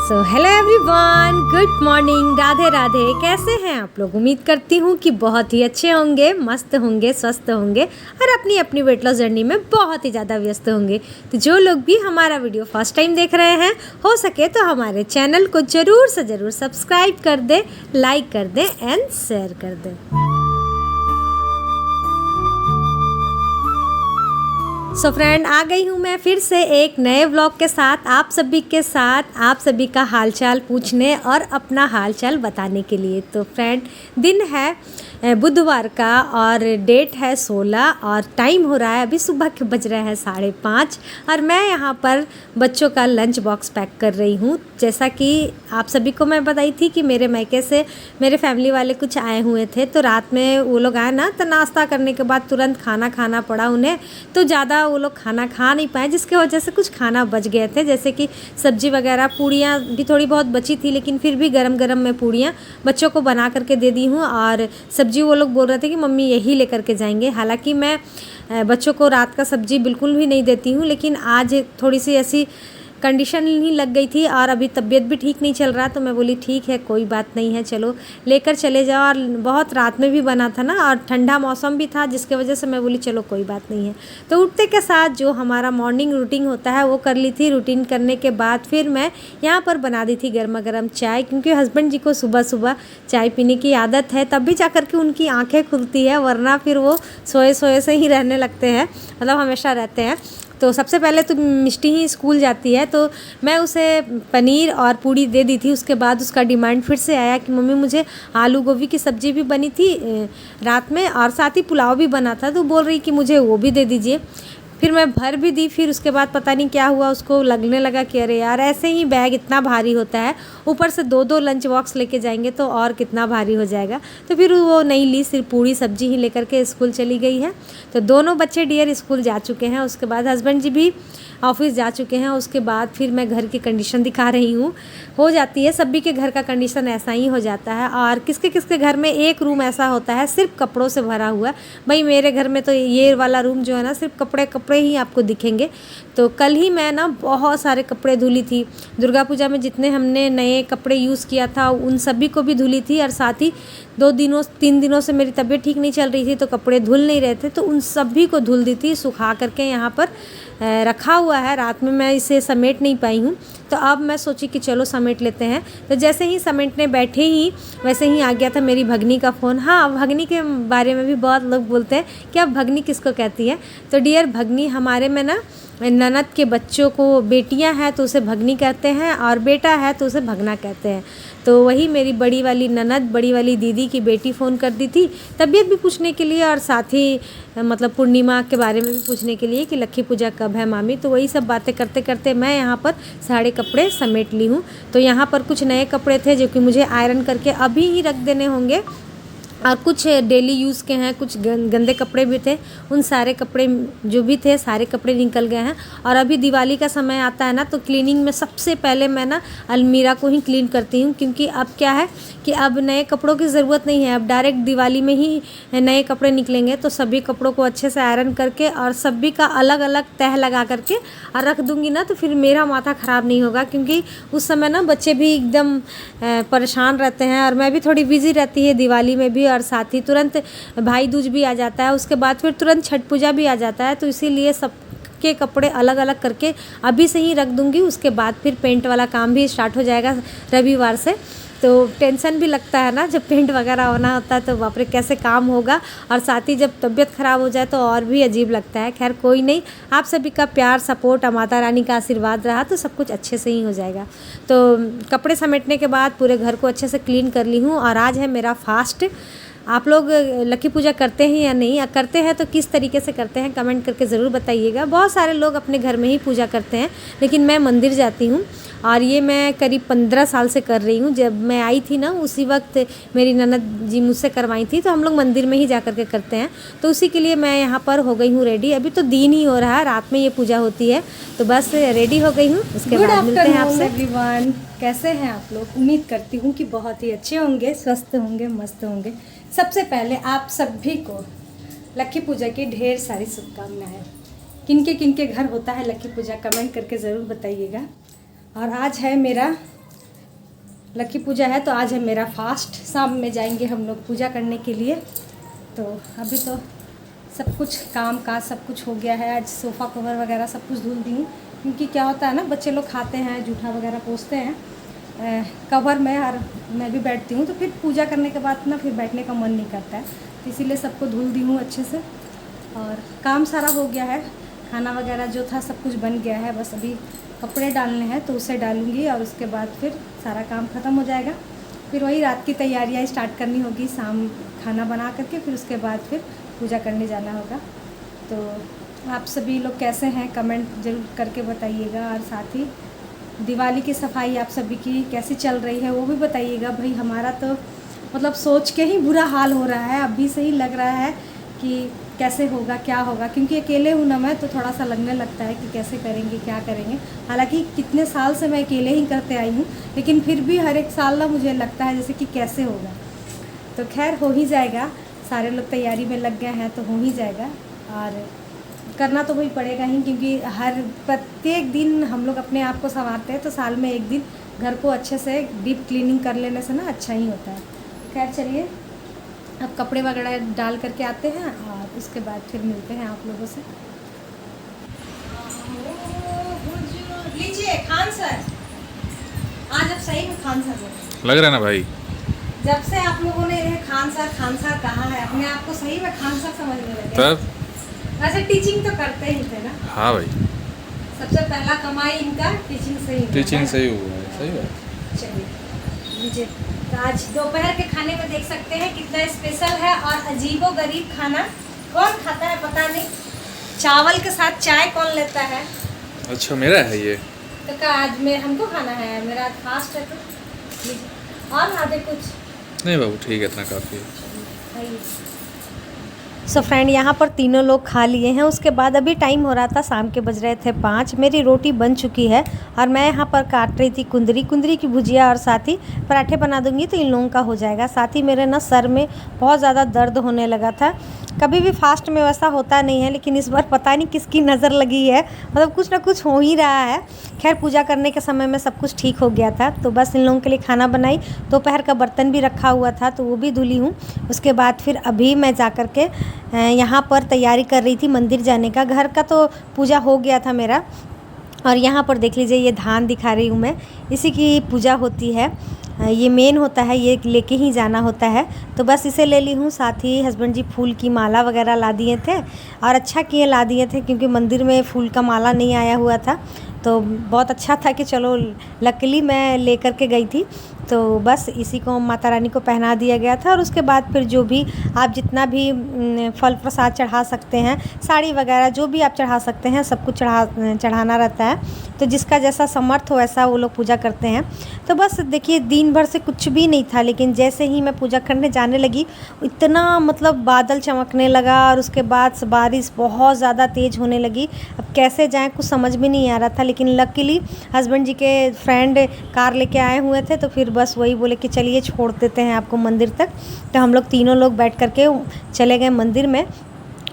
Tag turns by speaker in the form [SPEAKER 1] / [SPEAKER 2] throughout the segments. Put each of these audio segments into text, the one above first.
[SPEAKER 1] So hello everyone, good morning, Radhe Radhe. कैसे हैं आप लोग? उम्मीद करती हूँ कि बहुत ही अच्छे होंगे, मस्त होंगे, स्वस्थ होंगे और अपनी अपनी वेट लॉस जर्नी में बहुत ही ज़्यादा व्यस्त होंगे। तो जो लोग भी हमारा वीडियो फर्स्ट टाइम देख रहे हैं, हो सके तो हमारे चैनल को ज़रूर से ज़रूर सब्सक्राइब कर दें, लाइक कर दें एंड शेयर कर दें। सो फ्रेंड, आ गई हूँ मैं फिर से एक नए व्लॉग के साथ, आप सभी का हालचाल पूछने और अपना हालचाल बताने के लिए। तो फ्रेंड, दिन है बुधवार का और डेट है 16 और टाइम हो रहा है अभी सुबह के बज रहे हैं 5:30 और मैं यहाँ पर बच्चों का लंच बॉक्स पैक कर रही हूँ। जैसा कि आप सभी को मैं बताई थी कि मेरे मायके से मेरे फैमिली वाले कुछ आए हुए थे, तो रात में वो लोग आए ना, तो नाश्ता करने के बाद तुरंत खाना खाना पड़ा उन्हें, तो ज़्यादा वो लोग खाना खा नहीं पाए, जिसकी वजह से कुछ खाना बच गए थे। जैसे कि सब्जी वगैरह, पूड़ियाँ भी थोड़ी बहुत बची थी, लेकिन फिर भी गरम गरम मैं पूड़ियाँ बच्चों को बना करके दे दी हूँ और सब्जी वो लोग बोल रहे थे कि मम्मी यही लेकर के जाएंगे। हालांकि मैं बच्चों को रात का सब्जी बिल्कुल भी नहीं देती हूँ, लेकिन आज थोड़ी सी ऐसी कंडीशन ही लग गई थी और अभी तबीयत भी ठीक नहीं चल रहा, तो मैं बोली ठीक है, कोई बात नहीं है, चलो लेकर चले जाओ। और बहुत रात में भी बना था ना और ठंडा मौसम भी था, जिसके वजह से मैं बोली चलो कोई बात नहीं है। तो उठते के साथ जो हमारा मॉर्निंग रूटीन होता है वो कर ली थी। रूटीन करने के बाद फिर मैं यहाँ पर बना दी थी गर्मा गर्म चाय, क्योंकि हस्बैंड जी को सुबह सुबह चाय पीने की आदत है, तब भी जा कर के उनकी आँखें खुलती है, वरना फिर वो सोए सोए से ही रहने लगते हैं, मतलब हमेशा रहते हैं। तो सबसे पहले तो मिष्टी ही स्कूल जाती है, तो मैं उसे पनीर और पूड़ी दे दी थी। उसके बाद उसका डिमांड फिर से आया कि मम्मी मुझे आलू गोभी की सब्ज़ी भी बनी थी रात में और साथ ही पुलाव भी बना था, तो बोल रही कि मुझे वो भी दे दीजिए। फिर मैं भर भी दी। फिर उसके बाद पता नहीं क्या हुआ, उसको लगने लगा कि अरे यार, ऐसे ही बैग इतना भारी होता है, ऊपर से दो दो लंच बॉक्स लेके जाएंगे तो और कितना भारी हो जाएगा। तो फिर वो नहीं ली, सिर्फ पूड़ी सब्जी ही लेकर के स्कूल चली गई है। तो दोनों बच्चे डियर स्कूल जा चुके हैं, उसके बाद हस्बैंड जी भी ऑफिस जा चुके हैं। उसके बाद फिर मैं घर की कंडीशन दिखा रही हूँ। हो जाती है, सभी के घर का कंडीशन ऐसा ही हो जाता है। और किसके किसके घर में एक रूम ऐसा होता है सिर्फ कपड़ों से भरा हुआ। भाई मेरे घर में तो ये वाला रूम जो है ना, सिर्फ कपड़े कपड़े ही आपको दिखेंगे। तो कल ही मैं ना बहुत सारे कपड़े धुली थी। दुर्गा पूजा में जितने हमने नए कपड़े यूज़ किया था उन सभी को भी धुली थी, और साथ ही 3 दिनों से मेरी तबीयत ठीक नहीं चल रही थी, तो कपड़े धुल नहीं रहे थे, तो उन सभी को धुल दी थी, सुखा करके यहाँ पर रखा हुआ है। रात में मैं इसे समेट नहीं पाई हूँ, तो अब मैं सोची कि चलो समेट लेते हैं। तो जैसे ही समेटने बैठे ही वैसे ही आ गया था मेरी भगनी का फ़ोन। हाँ, भगनी के बारे में भी बहुत लोग बोलते हैं कि अब भगनी किसको कहती है। तो डियर, भगनी हमारे में ना ननद के बच्चों को, बेटियां हैं तो उसे भगनी कहते हैं और बेटा है तो उसे भगना कहते हैं। तो वही मेरी बड़ी वाली ननद, बड़ी वाली दीदी की बेटी फ़ोन कर दी थी, तबीयत भी पूछने के लिए और साथ ही मतलब पूर्णिमा के बारे में भी पूछने के लिए कि लक्की पूजा कब है मामी। तो वही सब बातें करते करते मैं यहाँ पर सारे कपड़े समेट ली हूँ। तो यहाँ पर कुछ नए कपड़े थे जो कि मुझे आयरन करके अभी ही रख देने होंगे, और कुछ डेली यूज़ के हैं, कुछ गंदे कपड़े भी थे। उन सारे कपड़े जो भी थे, सारे कपड़े निकल गए हैं। और अभी दिवाली का समय आता है ना, तो क्लीनिंग में सबसे पहले मैं ना अलमीरा को ही क्लीन करती हूँ, क्योंकि अब क्या है कि अब नए कपड़ों की ज़रूरत नहीं है। अब डायरेक्ट दिवाली में ही नए कपड़े निकलेंगे, तो सभी कपड़ों को अच्छे से आयरन करके और सभी का अलग अलग तह लगा करके और रख दूँगी ना, तो फिर मेरा माथा ख़राब नहीं होगा, क्योंकि उस समय ना बच्चे भी एकदम परेशान रहते हैं और मैं भी थोड़ी बिज़ी रहती है दिवाली में भी, और साथ ही तुरंत भाई दूज भी आ जाता है, उसके बाद फिर तुरंत छठ पूजा भी आ जाता है। तो इसीलिए सब के कपड़े अलग अलग करके अभी से ही रख दूंगी। उसके बाद फिर पेंट वाला काम भी स्टार्ट हो जाएगा रविवार से। तो टेंशन भी लगता है ना, जब पेंट वगैरह होना होता है तो बाप रे कैसे काम होगा, और साथ ही जब तबीयत ख़राब हो जाए तो और भी अजीब लगता है। खैर कोई नहीं, आप सभी का प्यार, सपोर्ट और माता रानी का आशीर्वाद रहा तो सब कुछ अच्छे से ही हो जाएगा। तो कपड़े समेटने के बाद पूरे घर को अच्छे से क्लीन कर ली हूँ। और आज है मेरा फास्ट। आप लोग लक्की पूजा करते हैं या नहीं, करते हैं तो किस तरीके से करते हैं कमेंट करके ज़रूर बताइएगा। बहुत सारे लोग अपने घर में ही पूजा करते हैं, लेकिन मैं मंदिर जाती हूँ और ये मैं करीब 15 साल से कर रही हूँ। जब मैं आई थी ना, उसी वक्त मेरी ननद जी मुझसे करवाई थी, तो हम लोग मंदिर में ही जा कर के करते हैं। तो उसी के लिए मैं यहाँ पर हो गई हूँ रेडी। अभी तो दिन ही हो रहा है, रात में ये पूजा होती है, तो बस रेडी हो गई हूँ। उसके बाद मिलते हैं आपसे। एवरीवन, कैसे हैं आप लोग? उम्मीद करती हूँ कि बहुत ही अच्छे होंगे, स्वस्थ होंगे, मस्त होंगे। सबसे पहले आप सभी को लक्की पूजा की ढेर सारी शुभकामनाएं। किनके किनके घर होता है लक्की पूजा, कमेंट करके ज़रूर बताइएगा। और आज है मेरा लक्की पूजा है तो आज है मेरा फास्ट। शाम में जाएंगे हम लोग पूजा करने के लिए। तो अभी तो सब कुछ काम काज सब कुछ हो गया है। आज सोफ़ा कवर वगैरह सब कुछ धुल दी हूँ, क्योंकि क्या होता है ना, बच्चे लोग खाते हैं जूठा वगैरह पोंछते हैं कवर में, और मैं भी बैठती हूँ तो फिर पूजा करने के बाद ना फिर बैठने का मन नहीं करता है, तो इसीलिए सबको धुल दी हूँ अच्छे से। और काम सारा हो गया है, खाना वगैरह जो था सब कुछ बन गया है, बस अभी कपड़े डालने हैं तो उसे डालूँगी और उसके बाद फिर सारा काम ख़त्म हो जाएगा। फिर वही रात की तैयारियाँ स्टार्ट करनी होगी, शाम खाना बना करके फिर उसके बाद फिर पूजा करने जाना होगा। तो आप सभी लोग कैसे हैं कमेंट ज़रूर करके बताइएगा, और साथ ही दिवाली की सफाई आप सभी की कैसी चल रही है वो भी बताइएगा। भाई हमारा तो मतलब सोच के ही बुरा हाल हो रहा है, अभी से ही लग रहा है कि कैसे होगा क्या होगा, क्योंकि अकेले हूँ ना मैं, तो थोड़ा सा लगने लगता है कि कैसे करेंगे क्या करेंगे। हालांकि कितने साल से मैं अकेले ही करते आई हूँ, लेकिन फिर भी हर एक साल ना मुझे लगता है जैसे कि कैसे होगा। तो खैर हो ही जाएगा, सारे लोग तैयारी में लग गए हैं तो हो ही जाएगा। और करना तो वही पड़ेगा ही, क्योंकि हर प्रत्येक दिन हम लोग अपने आप को संवारते हैं, तो साल में एक दिन घर को अच्छे से डीप क्लीनिंग कर लेने से ना अच्छा ही होता है। खैर चलिए अब कपड़े वगैरह डाल करके आते हैं और उसके बाद फिर मिलते हैं आप लोगों से। लीजिए खान सर, आज अब सही में खान सर
[SPEAKER 2] लग रहा है ना भाई।
[SPEAKER 1] जब से आप लोगों ने खान सर कहा है, अपने आप को सही में खान सर समझने लगे।
[SPEAKER 2] तब
[SPEAKER 1] वैसे टीचिंग तो करते ही थे ना।
[SPEAKER 2] हाँ भाई,
[SPEAKER 1] सबसे पहला कमाई इनका टीचिंग से ही हुआ।
[SPEAKER 2] टीचिंग सही हुआ है, सही बात।
[SPEAKER 1] चलिए लीजिए, तो आज दोपहर के खाने में देख सकते हैं कितना स्पेशल है और अजीबो गरीब खाना। कौन खाता है पता नहीं, चावल के साथ चाय कौन लेता है।
[SPEAKER 2] अच्छा मेरा है ये।
[SPEAKER 1] तो क्या आज में हमको खाना है, मेरा फास्ट है तो लीजिए। और आधे कुछ
[SPEAKER 2] नहीं बाबू ठीक है, इतना काफ़ी है।
[SPEAKER 1] सो फ्रेंड यहाँ पर तीनों लोग खा लिए हैं। उसके बाद अभी टाइम हो रहा था, शाम के बज रहे थे 5। मेरी रोटी बन चुकी है और मैं यहाँ पर काट रही थी कुंदरी की भुजिया, और साथ ही पराठे बना दूंगी तो इन लोगों का हो जाएगा। साथ ही मेरे ना सर में बहुत ज़्यादा दर्द होने लगा था। कभी भी फास्ट में वैसा होता नहीं है, लेकिन इस बार पता नहीं किसकी नज़र लगी है, मतलब कुछ ना कुछ हो ही रहा है। खैर पूजा करने के समय में सब कुछ ठीक हो गया था, तो बस इन लोगों के लिए खाना बनाई। दोपहर का बर्तन भी रखा हुआ था तो वो भी धुली हूँ। उसके बाद फिर अभी मैं जा कर के यहाँ पर तैयारी कर रही थी मंदिर जाने का। घर का तो पूजा हो गया था मेरा, और यहाँ पर देख लीजिए ये धान दिखा रही हूँ मैं, इसी की पूजा होती है। ये मेन होता है, ये लेके ही जाना होता है, तो बस इसे ले ली हूँ। साथ ही हस्बैंड जी फूल की माला वगैरह ला दिए थे, और अच्छा किए ला दिए थे, क्योंकि मंदिर में फूल का माला नहीं आया हुआ था। तो बहुत अच्छा था कि चलो लकीली मैं लेकर के गई थी, तो बस इसी को माता रानी को पहना दिया गया था। और उसके बाद फिर जो भी आप जितना भी फल प्रसाद चढ़ा सकते हैं, साड़ी वगैरह जो भी आप चढ़ा सकते हैं, सब कुछ चढ़ाना रहता है। तो जिसका जैसा समर्थ हो वैसा वो लोग पूजा करते हैं। तो बस देखिए दिन भर से कुछ भी नहीं था, लेकिन जैसे ही मैं पूजा करने जाने लगी इतना मतलब बादल चमकने लगा, और उसके बाद बारिश बहुत ज़्यादा तेज़ होने लगी। अब कैसे जाएं कुछ समझ में नहीं आ रहा था, लेकिन लकीली हस्बैंड जी के फ्रेंड कार लेके आए हुए थे, तो फिर बस वही बोले कि चलिए छोड़ देते हैं आपको मंदिर तक। तो हम लोग तीनों लोग बैठ करके चले गए मंदिर में।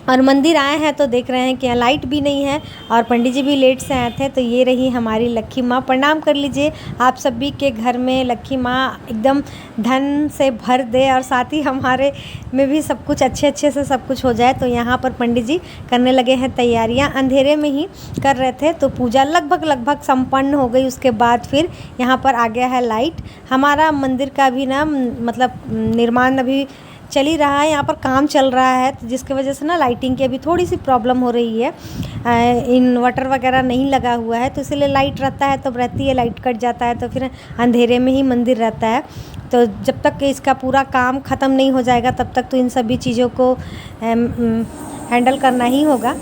[SPEAKER 1] और मंदिर आए हैं तो देख रहे हैं कि यहाँ लाइट भी नहीं है, और पंडित जी भी लेट से आए थे। तो ये रही हमारी लक्की माँ, प्रणाम कर लीजिए। आप सभी के घर में लक्की माँ एकदम धन से भर दे, और साथ ही हमारे में भी सब कुछ अच्छे से सब कुछ हो जाए। तो यहाँ पर पंडित जी करने लगे हैं तैयारियाँ, अंधेरे में ही कर रहे थे। तो पूजा लगभग संपन्न हो गई। उसके बाद फिर यहाँ पर आ गया है लाइट। हमारा मंदिर का भी ना मतलब निर्माण अभी चल ही रहा है, यहाँ पर काम चल रहा है, तो जिसकी वजह से ना लाइटिंग की अभी थोड़ी सी प्रॉब्लम हो रही है। इन्वर्टर वगैरह नहीं लगा हुआ है, तो इसलिए लाइट रहता है तब रहती है, लाइट कट जाता है तो फिर अंधेरे में ही मंदिर रहता है। तो जब तक इसका पूरा काम ख़त्म नहीं हो जाएगा तब तक तो इन सभी चीज़ों को हैंडल करना ही होगा।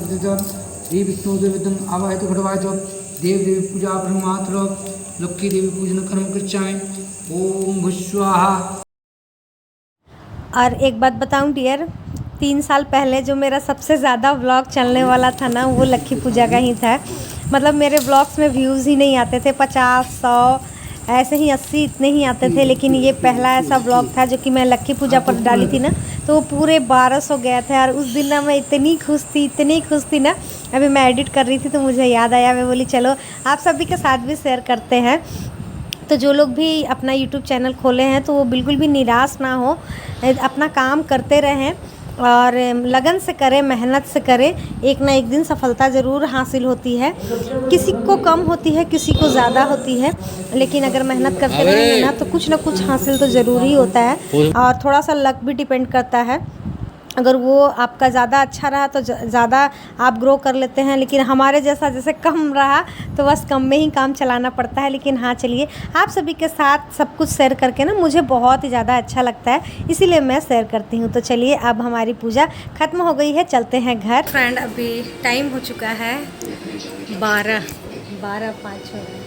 [SPEAKER 3] पूजा श्री विष्णु देवतम आवाहित घटवाय देव देवी पूजा ब्रह्मात्र लक्की देवी पूजन कर्म कृच्छामि ओम भुस्वाहा।
[SPEAKER 1] और एक बात बताऊं डियर, 3 साल पहले जो मेरा सबसे ज़्यादा व्लॉग चलने वाला था ना, वो लक्की पूजा का ही था। मतलब मेरे ब्लॉग्स में व्यूज़ ही नहीं आते थे, 50-100 ऐसे ही 80 इतने ही आते थे। लेकिन ये पहला ऐसा ब्लॉग था जो कि मैं लक्की पूजा पर डाली थी ना, तो वो पूरे 1200 गए थे। और उस दिन ना मैं इतनी खुश थी ना। अभी मैं एडिट कर रही थी तो मुझे याद आया, मैं बोली चलो आप सभी के साथ भी शेयर करते हैं। तो जो लोग भी अपना यूट्यूब चैनल खोले हैं तो वो बिल्कुल भी निराश ना हो, अपना काम करते रहें और लगन से करें, मेहनत से करें। एक ना एक दिन सफलता ज़रूर हासिल होती है, किसी को कम होती है, किसी को ज़्यादा होती है, लेकिन अगर मेहनत करते रहेंगे ना तो कुछ ना कुछ हासिल तो ज़रूर ही होता है। और थोड़ा सा लक भी डिपेंड करता है, अगर वो आपका ज़्यादा अच्छा रहा तो ज़्यादा आप ग्रो कर लेते हैं, लेकिन हमारे जैसा जैसे कम रहा तो बस कम में ही काम चलाना पड़ता है। लेकिन हाँ चलिए, आप सभी के साथ सब कुछ शेयर करके ना मुझे बहुत ही ज़्यादा अच्छा लगता है, इसीलिए मैं शेयर करती हूँ। तो चलिए, अब हमारी पूजा ख़त्म हो गई है, चलते हैं घर। फ्रेंड, अभी टाइम हो चुका है 12:05 हो गए,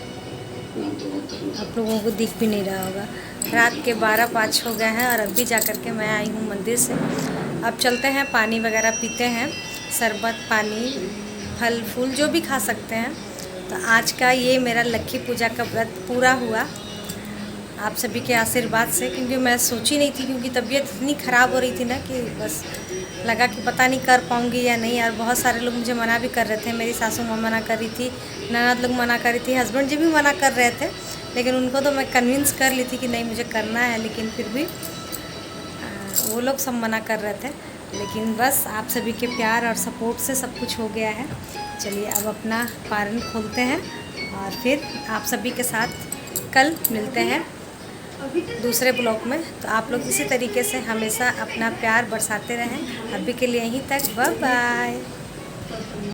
[SPEAKER 1] आप लोगों को दिख भी नहीं रहा होगा, रात के 12:05 हो गए हैं। और अभी जा कर के मैं आई हूँ मंदिर से। अब चलते हैं, पानी वगैरह पीते हैं, शरबत, पानी, फल फूल जो भी खा सकते हैं। तो आज का ये मेरा लक्की पूजा का व्रत पूरा हुआ आप सभी के आशीर्वाद से, क्योंकि मैं सोची नहीं थी, क्योंकि तबीयत इतनी ख़राब हो रही थी ना कि बस लगा कि पता नहीं कर पाऊँगी या नहीं। और बहुत सारे लोग मुझे मना भी कर रहे थे, मेरी सासू माँ मना कर रही थी, ननद लोग मना कर रही थी, हस्बैंड जी भी मना कर रहे थे, लेकिन उनको तो मैं कन्विंस कर ली थी कि नहीं मुझे करना है। लेकिन फिर भी वो लोग सब मना कर रहे थे। लेकिन बस आप सभी के प्यार और सपोर्ट से सब कुछ हो गया है। चलिए, अब अपना पारण खोलते हैं और फिर आप सभी के साथ कल मिलते हैं दूसरे ब्लॉग में। तो आप लोग इसी तरीके से हमेशा अपना प्यार बरसाते रहें। अभी के लिए यहीं तक, बाय बाय।